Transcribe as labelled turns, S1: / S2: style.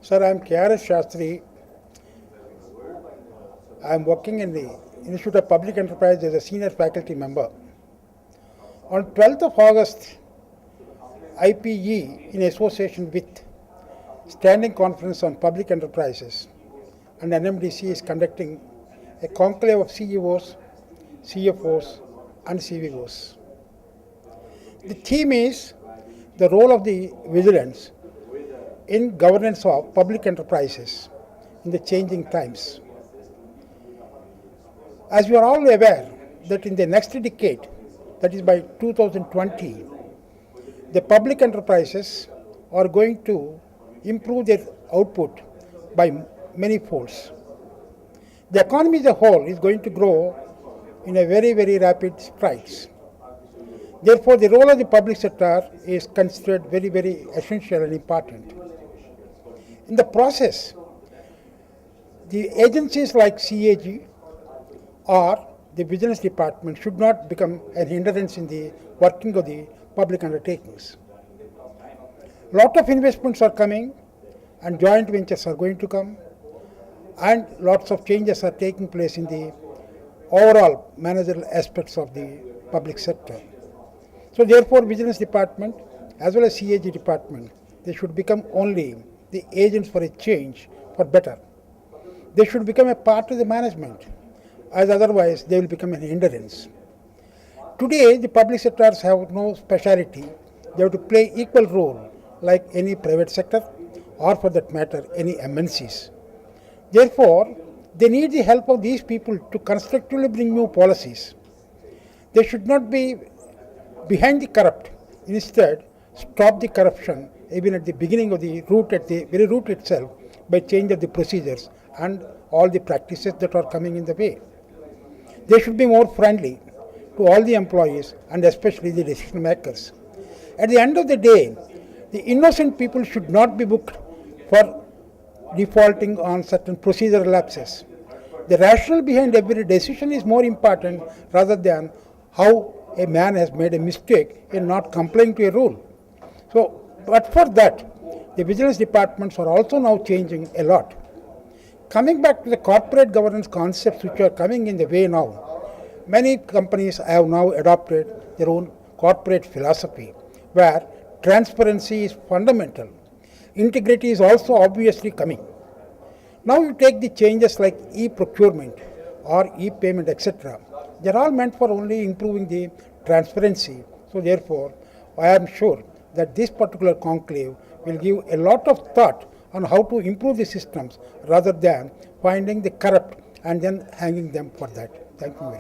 S1: Sir, I am KRS Shastri. I am working in the Institute of Public Enterprise as a senior faculty member. On 12th of August, IPE, in association with Standing Conference on Public Enterprises and NMDC, is conducting a conclave of CEOs, CFOs, and CVOs. The theme is the role of the vigilance in governance of public enterprises in the changing times. As you are all aware that in the next decade, that is by 2020, the public enterprises are going to improve their output by many folds. The economy as a whole is going to grow in a very, very rapid strides. Therefore, the role of the public sector is considered very, very essential and important. In the process, the agencies like CAG or the Vigilance Department should not become an hindrance in the working of the public undertakings. Lot of investments are coming and joint ventures are going to come, and lots of changes are taking place in the overall managerial aspects of the public sector. So therefore, Vigilance Department as well as CAG Department, they should become only the agents for a change for better. They should become a part of the management, as otherwise they will become an hindrance. Today, the public sectors have no speciality. They have to play equal role like any private sector or, for that matter, any MNCs. Therefore, they need the help of these people to constructively bring new policies. They should not be behind the corrupt. Instead, stop the corruption even at the beginning of the route, at the very route itself, by change of the procedures and all the practices that are coming in the way. They should be more friendly to all the employees and especially the decision makers. At the end of the day, the innocent people should not be booked for defaulting on certain procedural lapses. The rationale behind every decision is more important rather than how a man has made a mistake in not complying to a rule. So, but for that, the vigilance departments are also now changing a lot. Coming back to the corporate governance concepts which are coming in the way now, many companies have now adopted their own corporate philosophy where transparency is fundamental. Integrity is also obviously coming. Now you take the changes like e-procurement or e-payment, etc. They are all meant for only improving the transparency. So therefore, I am sure that this particular conclave will give a lot of thought on how to improve the systems rather than finding the corrupt and then hanging them for that. Thank you.